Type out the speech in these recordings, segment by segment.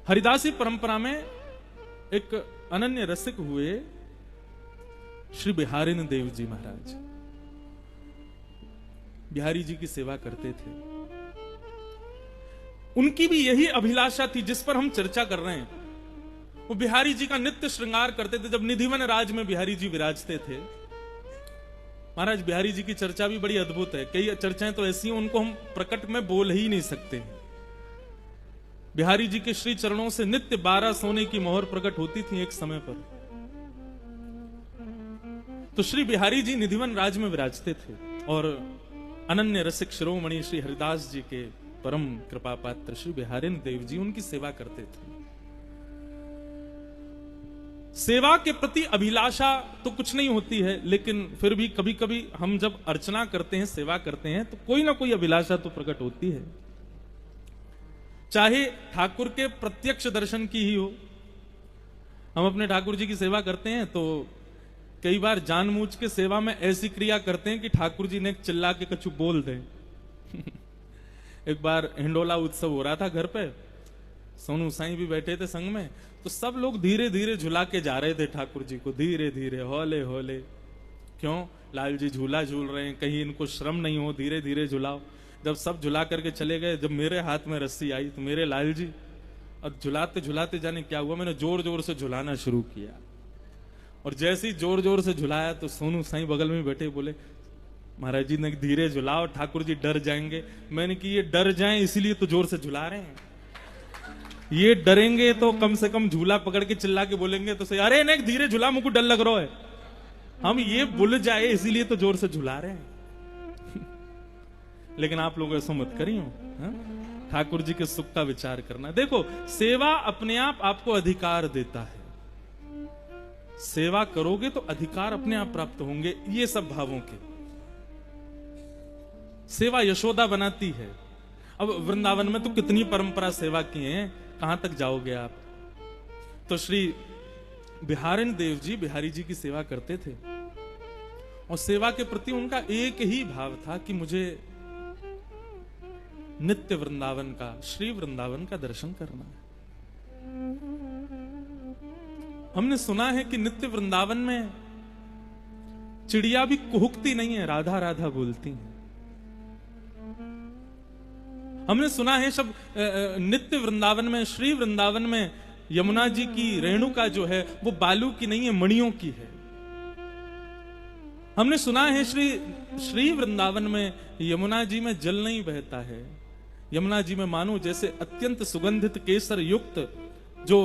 हरिदासी परंपरा में एक अनन्य रसिक हुए श्री बिहारिन देव जी महाराज। बिहारी जी की सेवा करते थे। उनकी भी यही अभिलाषा थी जिस पर हम चर्चा कर रहे हैं। वो बिहारी जी का नित्य श्रृंगार करते थे। जब निधिवन राज में बिहारी जी विराजते थे, महाराज बिहारी जी की चर्चा भी बड़ी अद्भुत है। कई चर्चाएं तो ऐसी हैं उनको हम प्रकट में बोल ही नहीं सकते हैं। बिहारी जी के श्री चरणों से नित्य 12 सोने की मोहर प्रकट होती थी एक समय पर। तो श्री बिहारी जी निधिवन राज में विराजते थे और अनन्य रसिक शिरोमणि श्री हरिदास जी के परम कृपा पात्र श्री बिहारिन देव जी उनकी सेवा करते थे। सेवा के प्रति अभिलाषा तो कुछ नहीं होती है, लेकिन फिर भी कभी कभी हम जब अर्चना करते हैं, सेवा करते हैं, तो कोई ना कोई अभिलाषा तो प्रकट होती है। चाहे ठाकुर के प्रत्यक्ष दर्शन की ही हो। हम अपने ठाकुर जी की सेवा करते हैं तो कई बार जानबूझ के सेवा में ऐसी क्रिया करते हैं कि ठाकुर जी ने चिल्ला के कछु बोल दें। एक बार हिंडोला उत्सव हो रहा था घर पे, सोनू साईं भी बैठे थे संग में, तो सब लोग धीरे धीरे झुला के जा रहे थे ठाकुर जी को, धीरे धीरे हौले हौले। क्यों? लाल जी झूला झूल रहे हैं, कहीं इनको श्रम नहीं हो, धीरे धीरे झुलाओ। जब सब झुला करके चले गए, जब मेरे हाथ में रस्सी आई तो मेरे लाल जी, अब झुलाते झुलाते जाने क्या हुआ, मैंने जोर जोर से झुलाना शुरू किया। और जैसे ही जोर जोर से झुलाया तो सोनू साईं बगल में बैठे बोले, महाराज जी ने धीरे झुलाओ, ठाकुर जी डर जाएंगे। मैंने कि ये डर जाएं इसीलिए तो जोर से झुला रहे हैं। ये डरेंगे तो कम से कम झूला पकड़ के चिल्ला के बोलेंगे तो सही, अरे नहीं धीरे झुला, मुझको डर लग रहा है। हम ये भूल जाए इसीलिए तो जोर से झुला रहे हैं। लेकिन आप लोग ऐसा मत करियो, ठाकुर जी के सुख का विचार करना। देखो, सेवा अपने आप आपको अधिकार देता है। सेवा करोगे तो अधिकार अपने आप प्राप्त होंगे। ये सब भावों के सेवा यशोदा बनाती है। अब वृंदावन में तो कितनी परंपरा सेवा की है, कहां तक जाओगे आप। तो श्री बिहारिन देव जी बिहारी जी की सेवा करते थे और सेवा के प्रति उनका एक ही भाव था कि मुझे नित्य वृंदावन का, श्री वृंदावन का दर्शन करना है। हमने सुना है कि नित्य वृंदावन में चिड़िया भी कुहुकती नहीं है, राधा राधा बोलती है। हमने सुना है सब नित्य वृंदावन में, श्री वृंदावन में यमुना जी की रेणुका जो है वो बालू की नहीं है, मणियों की है। हमने सुना है श्री वृंदावन में यमुना जी में जल नहीं बहता है। यमुना जी में मानो जैसे अत्यंत सुगंधित केसर युक्त जो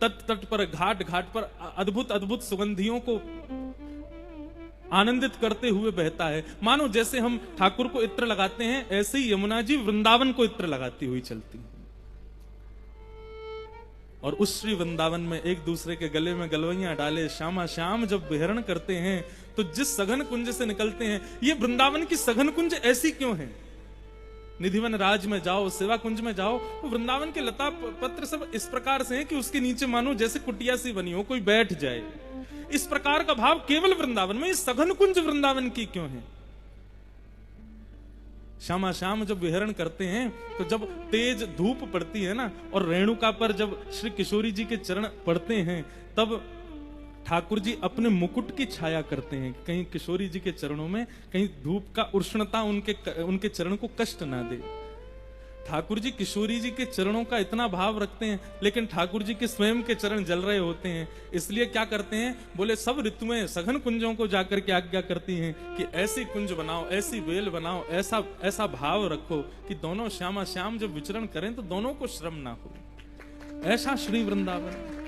तट तट पर, घाट घाट पर अद्भुत अद्भुत सुगंधियों को आनंदित करते हुए बहता है। मानो जैसे हम ठाकुर को इत्र लगाते हैं, ऐसे ही यमुना जी वृंदावन को इत्र लगाती हुई चलती है। और उस श्री वृंदावन में एक दूसरे के गले में गलवैयां डाले श्यामा श्याम जब विहरण करते हैं तो जिस सघन कुंज से निकलते हैं, ये वृंदावन की सघन कुंज ऐसी क्यों है? निधिवन राज में जाओ, सेवा कुंज में जाओ, तो वृंदावन के लता पत्र सब इस प्रकार से हैं कि उसके नीचे मानो जैसे कुटिया सी बनी हो, कोई बैठ जाए। इस प्रकार का भाव केवल वृंदावन में, इस सघन कुंज वृंदावन की क्यों है? श्यामा श्याम जब विहरण करते हैं तो जब तेज धूप पड़ती है ना, और रेणुका पर जब श्री किशोरी जी के चरण पड़ते हैं, तब ठाकुर जी अपने मुकुट की छाया करते हैं, कहीं किशोरी जी के चरणों में कहीं धूप का उष्णता उनके चरण को कष्ट ना दे। ठाकुर जी किशोरी जी के चरणों का इतना भाव रखते हैं, लेकिन ठाकुर जी के स्वयं के चरण जल रहे होते हैं। इसलिए क्या करते हैं, बोले सब ऋतुएं सघन कुंजों को जाकर के आज्ञा करती हैं कि ऐसी कुंज बनाओ, ऐसी बेल बनाओ, ऐसा ऐसा भाव रखो कि दोनों श्यामा श्याम जब विचरण करें तो दोनों को श्रम ना हो। ऐसा श्री वृंदावन।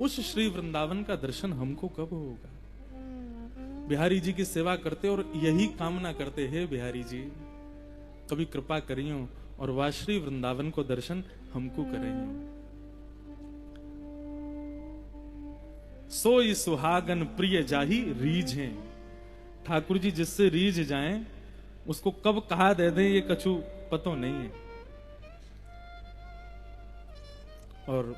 उस श्री वृंदावन का दर्शन हमको कब होगा? बिहारी जी की सेवा करते और यही कामना करते हैं, बिहारी जी कभी कृपा करियो और वह श्री वृंदावन को दर्शन हमको करें। सोई सुहागन प्रिय जाही रीझ हैं। ठाकुर जी जिससे रीझ जाएं उसको कब कहा दे दें ये कछु पतो नहीं है। और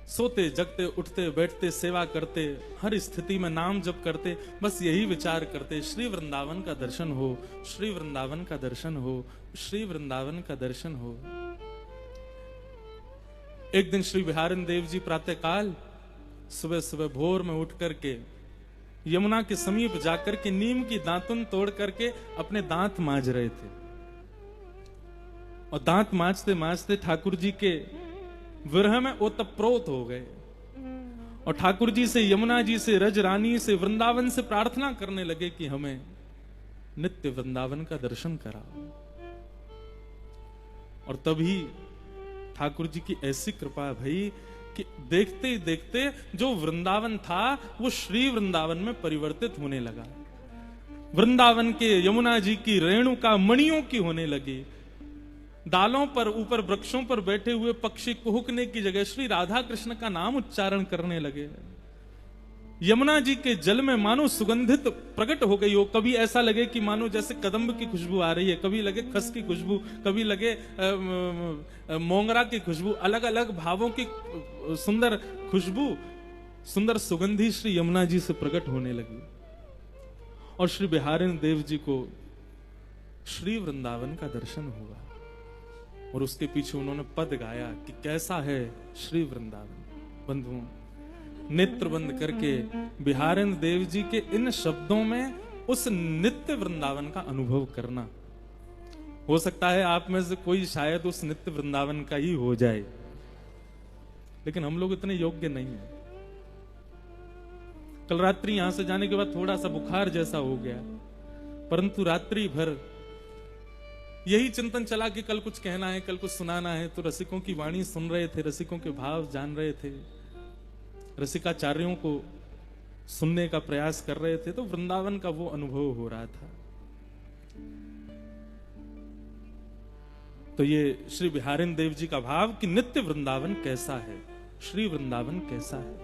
सोते जगते उठते बैठते सेवा करते, हर स्थिति में नाम जप करते, बस यही विचार करते, श्री वृंदावन का दर्शन हो, श्री वृंदावन का दर्शन हो, श्री वृंदावन का दर्शन हो। एक दिन श्री बिहारिन देव जी प्रातः काल सुबह सुबह भोर में उठ करके यमुना के समीप जाकर के नीम की दातुन तोड़ करके अपने दांत मांज रहे थे। और दांत मांजते मांजते ठाकुर जी के विरह में ओतप्रोत हो गए और ठाकुर जी से, यमुना जी से, रज रानी से, वृंदावन से प्रार्थना करने लगे कि हमें नित्य वृंदावन का दर्शन कराओ। और तभी ठाकुर जी की ऐसी कृपा भई कि देखते ही देखते जो वृंदावन था वो श्री वृंदावन में परिवर्तित होने लगा। वृंदावन के यमुना जी की रेणुका मणियों की होने लगी। डालों पर, ऊपर वृक्षों पर बैठे हुए पक्षी कुहुकने की जगह श्री राधा कृष्ण का नाम उच्चारण करने लगे। यमुना जी के जल में मानो सुगंधित प्रकट हो गई हो। कभी ऐसा लगे कि मानो जैसे कदम्ब की खुशबू आ रही है, कभी लगे खस की खुशबू, कभी लगे मोंगरा की खुशबू, अलग अलग भावों की सुंदर खुशबू, सुंदर सुगंधी श्री यमुना जी से प्रकट होने लगी। और श्री बिहारिन देव जी को श्री वृंदावन का दर्शन हुआ और उसके पीछे उन्होंने पद गाया कि कैसा है श्री वृंदावन। बंधुओं, नेत्र बंद करके बिहारिन देव जी के इन शब्दों में उस नित्य वृंदावन का अनुभव करना। हो सकता है आप में से कोई शायद उस नित्य वृंदावन का ही हो जाए, लेकिन हम लोग इतने योग्य नहीं हैं। कल रात्रि यहां से जाने के बाद थोड़ा सा बुखार जैसा हो गया, परंतु रात्रि भर यही चिंतन चला कि कल कुछ कहना है, कल कुछ सुनाना है। तो रसिकों की वाणी सुन रहे थे, रसिकों के भाव जान रहे थे, रसिकाचार्यों को सुनने का प्रयास कर रहे थे, तो वृंदावन का वो अनुभव हो रहा था। तो ये श्री बिहारिन देव जी का भाव कि नित्य वृंदावन कैसा है, श्री वृंदावन कैसा है,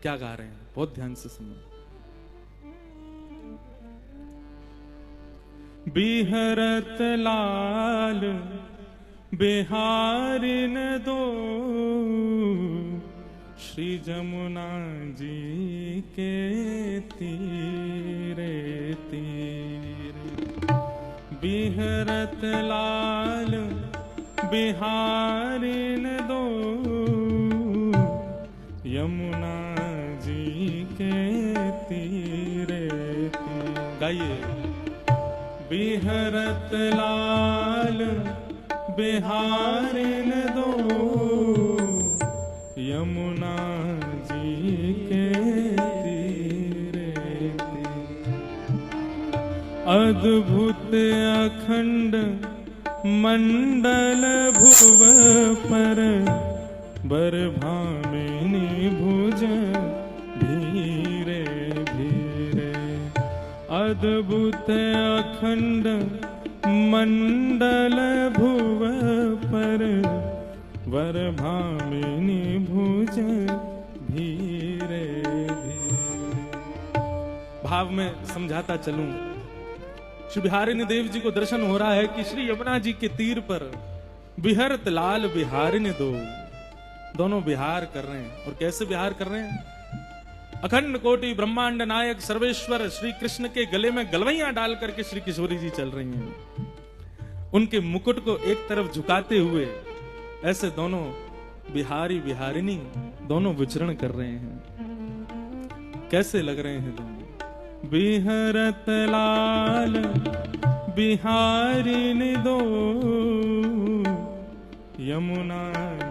क्या गा रहे हैं, बहुत ध्यान से सुनो। बिहरत लाल बिहारिन दो, श्री जमुना जी के तीरे तीरे। बिहरत लाल बिहारिन दो, यमुना जी के तीरे तीरे। गाइए। बिहरत लाल बिहारिन दो, यमुना जी के तीरे तीरे। अद्भुत अखंड मंडल भुव पर, बरभामिनी भुज धीरे धीरे। अद्भुत अखंड मंडल भुव पर, बरभामिनी भुज धीरे धीरे। भाव में समझाता चलूं, श्री बिहारिन देव जी को दर्शन हो रहा है कि श्री यमुना जी के तीर पर बिहरत लाल बिहारिन दो, दोनों विहार कर रहे हैं। और कैसे विहार कर रहे हैं? अखंड कोटि ब्रह्मांड नायक सर्वेश्वर श्री कृष्ण के गले में गलवैयां डाल करके श्री किशोरी जी चल रही हैं। उनके मुकुट को एक तरफ झुकाते हुए ऐसे दोनों बिहारी बिहारिनी दोनों विचरण कर रहे हैं। कैसे लग रहे हैं दोनों? बिहरत लाल बिहारिन दो, यमुना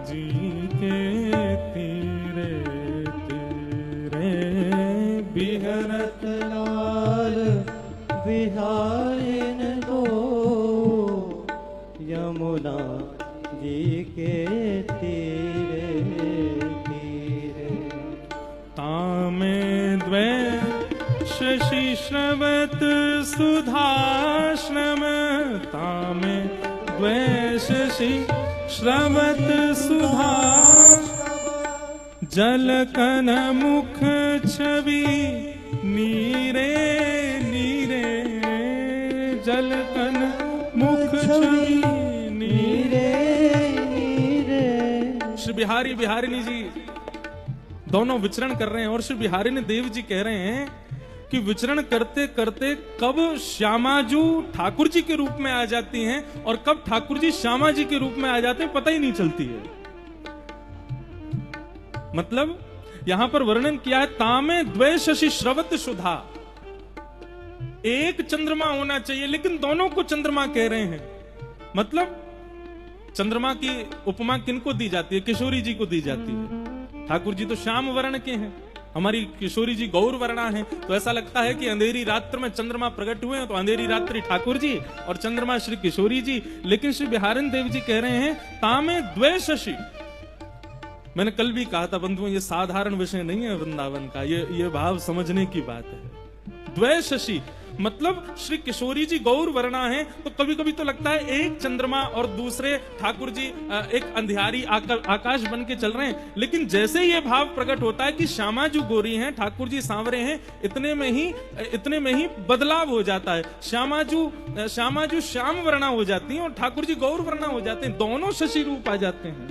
जी के तीरे तीरे। बिहरत लाल बिहारिन दो, यमुना जी के तीरे तीरे। तामे द्वै शशि श्रवत सुधाश्रम, तामे द्वै शशि श्रवत सुधाश्रम। जलकन मुख छवि नीरे नीरे, जलकन मुख छवि नीरे नीरे। श्री श्री बिहारी बिहारिणी जी दोनों विचरण कर रहे हैं और श्री बिहारिणी देव जी कह रहे हैं कि विचरण करते करते कब श्यामाजू ठाकुर जी के रूप में आ जाती हैं और कब ठाकुर जी श्यामा जी के रूप में आ जाते हैं, पता ही नहीं चलती है। मतलब यहां पर वर्णन किया है, तामे द्वे शशि श्रवत सुधा, एक चंद्रमा होना चाहिए लेकिन दोनों को चंद्रमा कह रहे हैं। मतलब चंद्रमा की उपमा किनको दी जाती है? किशोरी जी को दी जाती है। ठाकुर जी तो श्याम वर्ण के हैं, हमारी किशोरी जी गौर वर्णा है, तो ऐसा लगता है कि अंधेरी रात्र में चंद्रमा प्रकट हुए हैं, तो अंधेरी रात्रि ठाकुर जी और चंद्रमा श्री किशोरी जी। लेकिन श्री बिहारिणी देव जी कह रहे हैं तामे द्वे शशि। मैंने कल भी कहा था बंधुओं, ये साधारण विषय नहीं है वृंदावन का, ये भाव समझने की बात है। द्वे शशि मतलब श्री किशोरी जी गौर वर्णा है, तो कभी कभी तो लगता है एक चंद्रमा और दूसरे ठाकुर जी एक अंधियारी आकाश बन के चल रहे हैं। लेकिन जैसे ही ये भाव प्रकट होता है कि श्यामा जी गोरी हैं, ठाकुर जी सांवरे हैं, इतने में ही बदलाव हो जाता है। श्यामा जी श्याम वर्णा हो जाती हैं और ठाकुर जी गौर वर्णा हो जाते हैं, दोनों शशि रूप आ जाते हैं।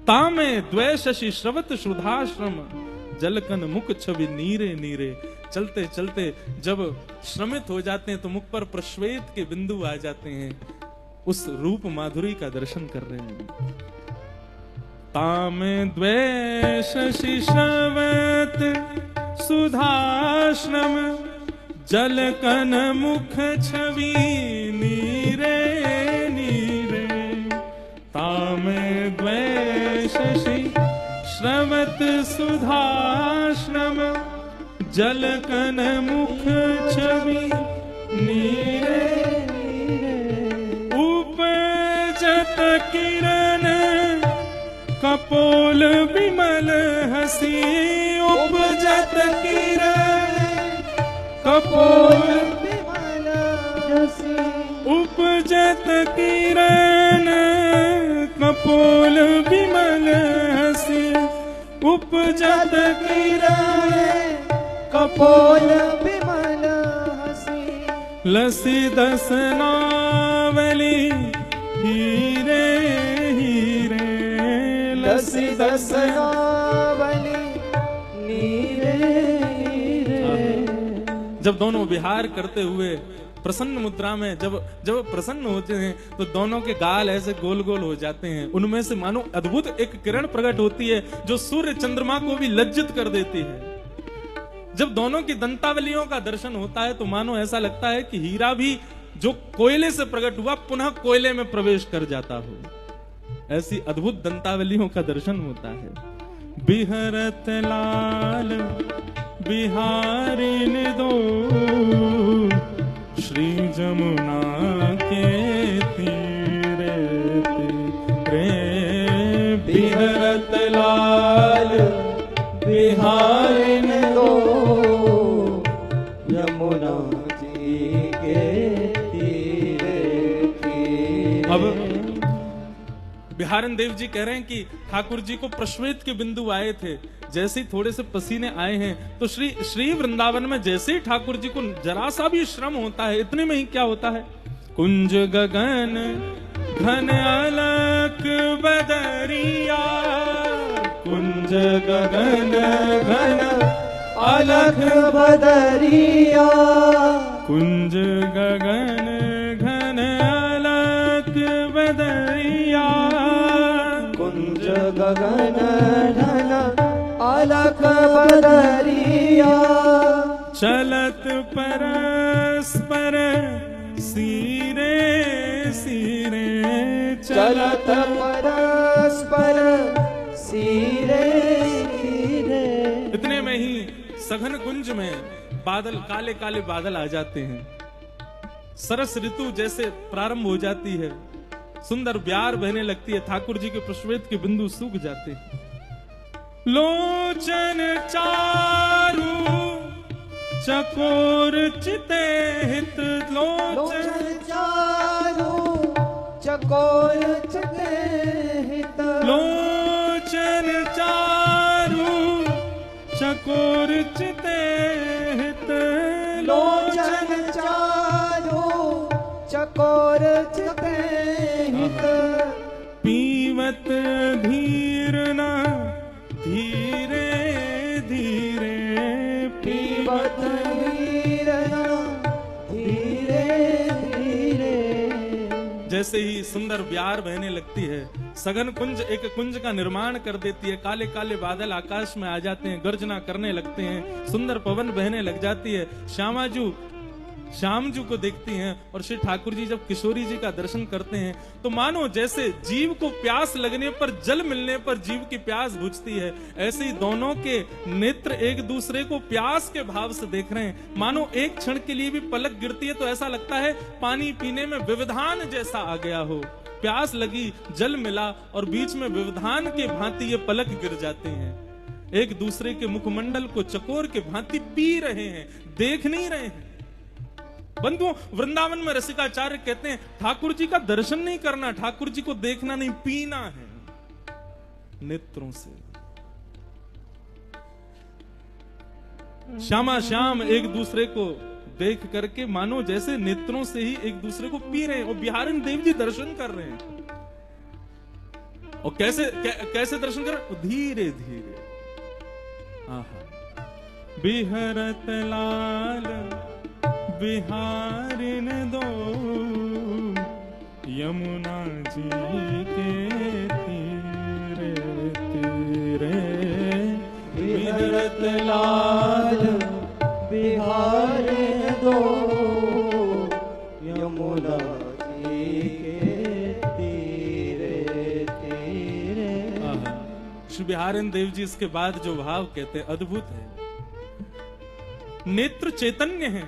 तामे द्वै शशि श्रवत श्रुधाश्रम, जलकन मुख छवि नीरे नीरे। चलते चलते जब श्रमित हो जाते हैं तो मुख पर प्रश्वेत के बिंदु आ जाते हैं, उस रूप माधुरी का दर्शन कर रहे हैं। तामे द्वे शशि श्रवत सुधाश्रम, जलकन मुख छवि नीरे नीरे। तामे द्वे शशि श्रवत सुधाश्रम, जलकन मुख छवि नीरे नीरे। उपजत किरण कपोल विमल हसी, उपजत किरण कपोल विमल हसी। उपजत किरण कपोल विमल हसी, उपजत किरण कपोल विमल हसी। लसी दसनावली हीरे हीरे, लसी दसनावली नीरे नीरे। जब दोनों विहार करते हुए प्रसन्न मुद्रा में जब प्रसन्न होते हैं तो दोनों के गाल ऐसे गोल गोल हो जाते हैं, उनमें से मानो अद्भुत एक किरण प्रकट होती है जो सूर्य चंद्रमा को भी लज्जित कर देती है। जब दोनों की दंतावलियों का दर्शन होता है तो मानो ऐसा लगता है कि हीरा भी जो कोयले से प्रकट हुआ पुनः कोयले में प्रवेश कर जाता हो, ऐसी अद्भुत दंतावलियों का दर्शन होता है। बिहरत लाल बिहारिन दो, श्री जमुना के तीरे तीरे। बिहरत लाल बिहारिन दो, यमुना जी के तीरे तीरे। अब बिहारिन देव जी कह रहे हैं कि ठाकुर जी को प्रश्वेत के बिंदु आए थे, जैसे ही थोड़े से पसीने आए हैं तो श्री वृंदावन में जैसे ही ठाकुर जी को जरा सा भी श्रम होता है, इतने में ही क्या होता है, कुंज गगन घन अलक बदरिया, कुंज गगन घन अलक बदरिया, कुंज गगन घन अलक बदरिया, कुंज गगन घन अलक बदरिया। चलत परस्पर सीरे सीरे, चलत परस्पर सीरे सीरे। इतने में ही सघन कुंज में बादल, काले काले बादल आ जाते हैं, सरस ऋतु जैसे प्रारंभ हो जाती है, सुंदर ब्यार बहने लगती है, ठाकुर जी के प्रश्वेत के बिंदु सूख जाते हैं। लोचन चारु चकोर चिते हित, लोचन चारु चकोर चिते हित, लोचन चारु चकोर चिते हित, लोचन चारु चकोर चिते हित। पीवत ऐसे ही सुंदर ब्यार बहने लगती है। सघन कुंज एक कुंज का निर्माण कर देती है। काले काले बादल आकाश में आ जाते हैं, गर्जना करने लगते हैं, सुंदर पवन बहने लग जाती है। श्याम जी को देखती हैं और श्री ठाकुर जी जब किशोरी जी का दर्शन करते हैं तो मानो जैसे जीव को प्यास लगने पर, जल मिलने पर जीव की प्यास बुझती है, ऐसे ही दोनों के नेत्र एक दूसरे को प्यास के भाव से देख रहे हैं। मानो एक क्षण के लिए भी पलक गिरती है तो ऐसा लगता है पानी पीने में व्यवधान जैसा आ गया हो। प्यास लगी, जल मिला और बीच में व्यवधान के भांति ये पलक गिर जाते हैं। एक दूसरे के मुखमंडल को चकोर के भांति पी रहे हैं, देख नहीं रहे हैं। बंधुओं, वृंदावन में रसिकाचार्य कहते हैं ठाकुर जी का दर्शन नहीं करना, ठाकुर जी को देखना नहीं, पीना है नेत्रों से। श्यामा श्याम एक दूसरे को देख करके मानो जैसे नेत्रों से ही एक दूसरे को पी रहे हैं। और बिहारी देव जी दर्शन कर रहे हैं। और कैसे दर्शन कर रहे हैं? धीरे धीरे। बिहरत लाल बिहारिन दो यमुना जी के तीरे तीरे। बिहरत लाल बिहारिन दो यमुना जी के तीरे तीरे। श्री बिहारिन देव जी इसके बाद जो भाव कहते हैं अद्भुत है। नेत्र चैतन्य है,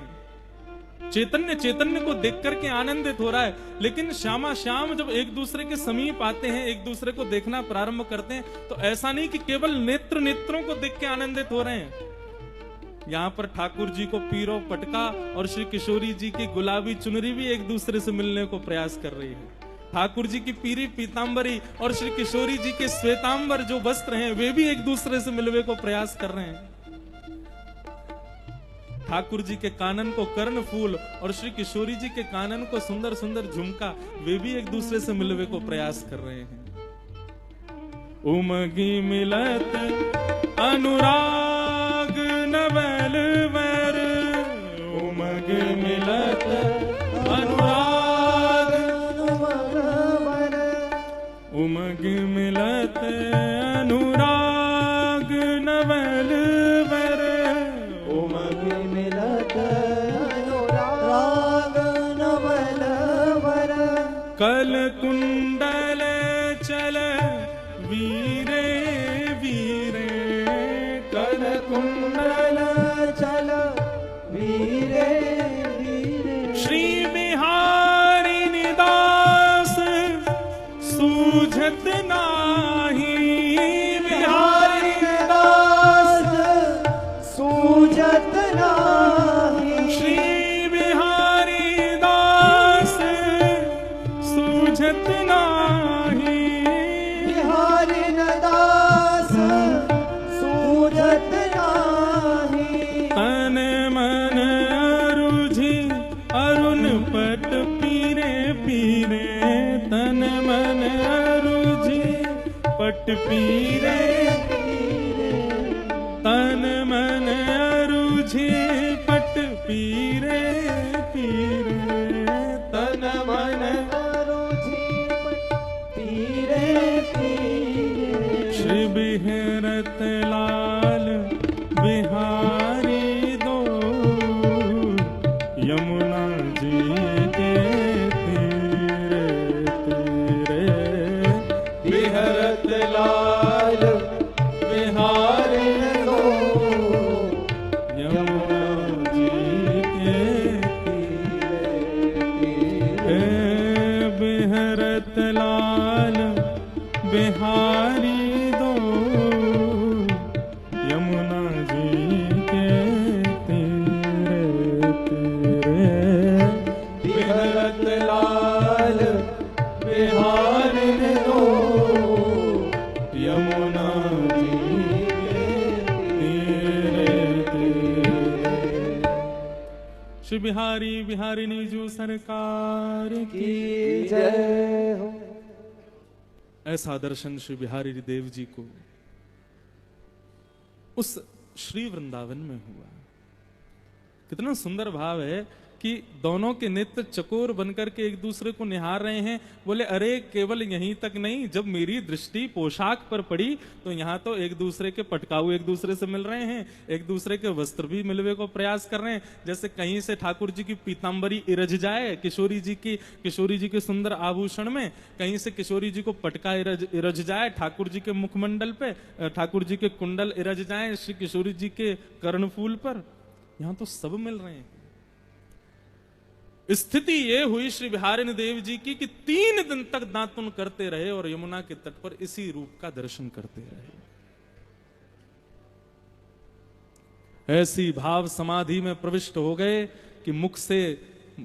चैतन्य को देख करके आनंदित हो रहा है। लेकिन श्यामा श्याम जब एक दूसरे के समीप आते हैं, एक दूसरे को देखना प्रारंभ करते हैं, तो ऐसा नहीं कि केवल नेत्रों को देख के आनंदित हो रहे हैं। यहाँ पर ठाकुर जी को पीरो पटका और श्री किशोरी जी की गुलाबी चुनरी भी एक दूसरे से मिलने को प्रयास कर रही है। ठाकुर जी की पीरी पीतांबरी और श्री किशोरी जी के श्वेतांबर जो वस्त्र हैं वे भी एक दूसरे से मिलने को प्रयास कर रहे हैं। ठाकुर जी के कानन को कर्ण फूल और श्री किशोरी जी के कानन को सुंदर सुंदर झुमका, वे भी एक दूसरे से मिलने को प्रयास कर रहे हैं। उमगी मिलत अनुराग नवल वर, उमग मिलत अनुराग नवल वर, उमग मिलत अनुराग नवल वर, उमग मिलत अनुराग नवल वर। कल कुंडल चल वीरे वीरे, कल कुंडल चल वीरे वीरे। श्री बिहारी निदास सूझत नाही, बिहारी दास सूझत नाही। श्री बिहारी दास सूझत नाही, बिहारी दास सूझत नाही। तन मन रुझि अरुण पट पीरे पीरे, तन मन रुझि पट पीरे, तन मन रुझि पट पीरे पीरे, तन मन रुझि पीरे पीरे। श्री बिहरत लाल बिहारी दो यमुना जी के तीरे तीरे। बिहरत लाल बिहारी दो यमुना जी के तीरे। बिहरत लाल बिहारी दो यमुना जी के तीरे तीरे। बिहरत लाल बिहारी दो यमुना जी के तीरे तीरे। श्री बिहारी बिहारिणी जू सरकार की की जय हो। ऐसा दर्शन श्री बिहारी देव जी को उस श्री वृंदावन में हुआ। कितना सुंदर भाव है कि दोनों के नेत्र चकोर बनकर के एक दूसरे को निहार रहे हैं। बोले अरे केवल यहीं तक नहीं, जब मेरी दृष्टि पोशाक पर पड़ी तो यहाँ तो एक दूसरे के पटकाऊ एक दूसरे से मिल रहे हैं, एक दूसरे के वस्त्र भी मिलवे को प्रयास कर रहे हैं। जैसे कहीं से ठाकुर जी की पीताम्बरी इरझ जाए किशोरी जी के सुंदर आभूषण में, कहीं से किशोरी जी को पटका इरझ जाए ठाकुर जी के मुखमंडल पे, ठाकुर जी के कुंडल इरझ जाए श्री किशोरी जी के कर्णफूल पर, यहां तो सब मिल रहे हैं। स्थिति ये हुई श्री बिहारिन देव जी की कि 3 दिन तक दातुन करते रहे और यमुना के तट पर इसी रूप का दर्शन करते रहे। ऐसी भाव समाधि में प्रविष्ट हो गए कि मुख से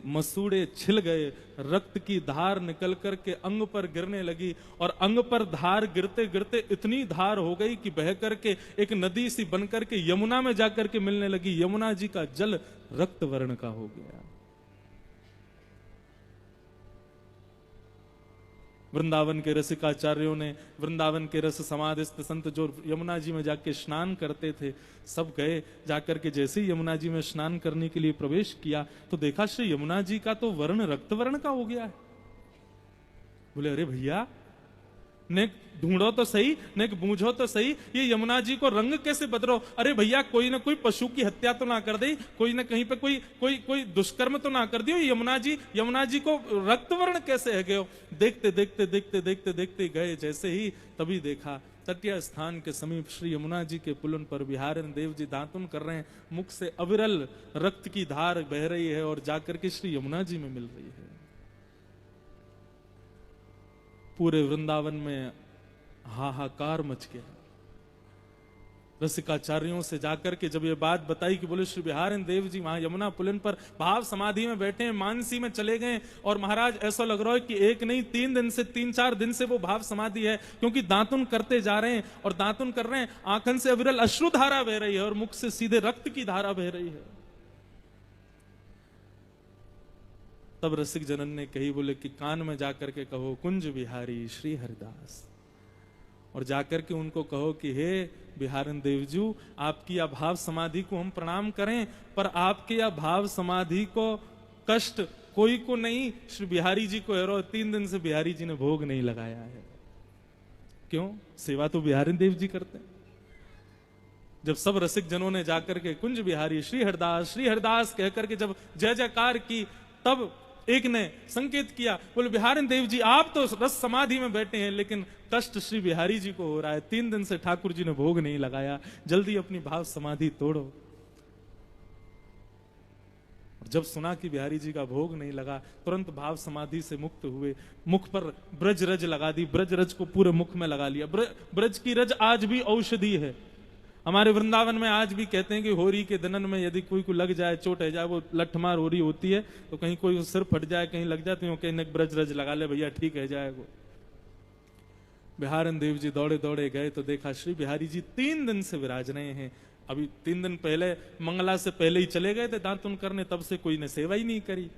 मसूड़े छिल गए, रक्त की धार निकल कर के अंग पर गिरने लगी और अंग पर धार गिरते गिरते इतनी धार हो गई कि बह करके एक नदी सी बनकर के यमुना में जाकर के मिलने लगी। यमुना जी का जल रक्त वर्ण का हो गया। वृंदावन के रसिकाचार्यों ने, वृंदावन के रस समाधिस्थ संत जो यमुना जी में जाके स्नान करते थे, सब गए। जाकर के जैसे ही यमुना जी में स्नान करने के लिए प्रवेश किया तो देखा श्री यमुना जी का तो वर्ण रक्त वर्ण का हो गया है। बोले अरे भैया, ने ढूंढो तो सही, ने बूझो तो सही, ये यमुना जी को रंग कैसे बदलो? अरे भैया, कोई ना कोई पशु की हत्या तो ना कर दी, कोई ना कहीं पे कोई दुष्कर्म तो ना कर दियो। यमुना जी को रक्त वर्ण कैसे है गयो? देखते देखते देखते देखते देखते गए जैसे ही, तभी देखा तटीय स्थान के समीप श्री यमुना जी के पुलन पर बिहारिन देव जी दातुन कर रहे हैं। मुख से अविरल रक्त की धार बह रही है और जाकर के श्री यमुना जी में मिल रही है। पूरे वृंदावन में हाहाकार मच गया। रसिकाचार्यों से जाकर के जब ये बात बताई कि बोले श्री बिहारिन देव जी वहां यमुना पुलिन पर भाव समाधि में बैठे हैं, मानसी में चले गए और महाराज ऐसा लग रहा है कि 1 नहीं 3 दिन से 3-4 दिन से वो भाव समाधि है, क्योंकि दातुन करते जा रहे हैं और दातुन कर रहे हैं, आंखन से अविरल अश्रुधारा बह रही है और मुख से सीधे रक्त की धारा बह रही है। तब रसिक जनन ने कही, बोले कि कान में जाकर के कहो कुंज बिहारी श्री हरिदास, और जाकर के उनको कहो कि हे बिहारिन देवजू, आपकी अभाव समाधि को हम प्रणाम करें, पर आपके अभाव समाधि को कष्ट कोई को नहीं, श्री बिहारी जी को है। 3 दिन से बिहारी जी ने भोग नहीं लगाया है। क्यों? सेवा तो बिहारिन देव जी करते हैं। जब सब रसिक जनों ने जाकर के कुंज बिहारी श्री हरिदास कहकर के जब जय जयकार की, तब एक ने संकेत किया, बोले बिहारिन देव जी, आप तो रस समाधि में बैठे हैं, लेकिन कष्ट श्री बिहारी जी को हो रहा है। 3 दिन से ठाकुर जी ने भोग नहीं लगाया, जल्दी अपनी भाव समाधि तोड़ो। और जब सुना कि बिहारी जी का भोग नहीं लगा, तुरंत भाव समाधि से मुक्त हुए। मुख पर ब्रज रज लगा दी, ब्रज रज को पूरे मुख में लगा लिया। ब्रज की रज आज भी औषधि है। हमारे वृंदावन में आज भी कहते हैं कि होरी के दिनन में यदि कोई को लग जाए, चोट है जाए, वो लठमार होरी होती है, तो कहीं कोई सिर फट जाए, कहीं लग जाए, तो कहीं ब्रज रज लगा ले भैया, ठीक है जाएगा। बिहारिन देव जी दौड़े दौड़े गए तो देखा श्री बिहारी जी 3 दिन से विराज रहे हैं। अभी 3 दिन पहले मंगला से पहले ही चले गए थे दातुन करने, तब से कोई ने सेवा ही नहीं करी।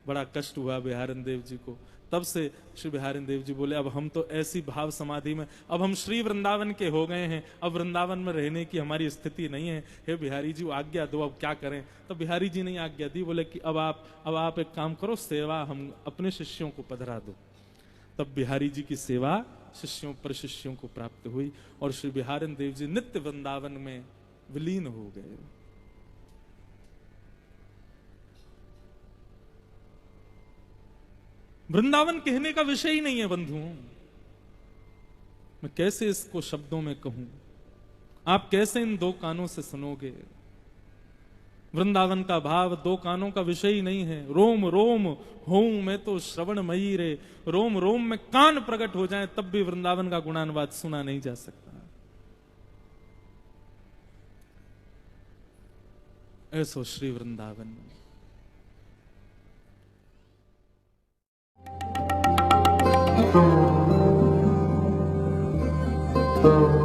बड़ा कष्ट हुआ बिहारिन देव जी को। तब से श्री बिहारिन देव जी बोले, अब हम तो ऐसी भाव समाधि में, अब हम श्री वृंदावन के हो गए हैं, अब वृंदावन में रहने की हमारी स्थिति नहीं है। हे बिहारी जी, आज्ञा दो, अब क्या करें? तो बिहारी जी ने आज्ञा दी, बोले कि अब आप एक काम करो, सेवा हम अपने शिष्यों को पधरा दो। तब बिहारी जी की सेवा शिष्यों को प्राप्त हुई और श्री बिहारिन देव जी नित्य वृंदावन में विलीन हो गए। वृंदावन कहने का विषय ही नहीं है बंधुओं, मैं कैसे इसको शब्दों में कहूं, आप कैसे इन 2 कानों से सुनोगे? वृंदावन का भाव 2 कानों का विषय ही नहीं है। रोम रोम होऊं मैं तो श्रवणमयी रे, रोम रोम में कान प्रकट हो जाएं तब भी वृंदावन का गुणानुवाद सुना नहीं जा सकता। ऐसो श्री वृंदावन। Oh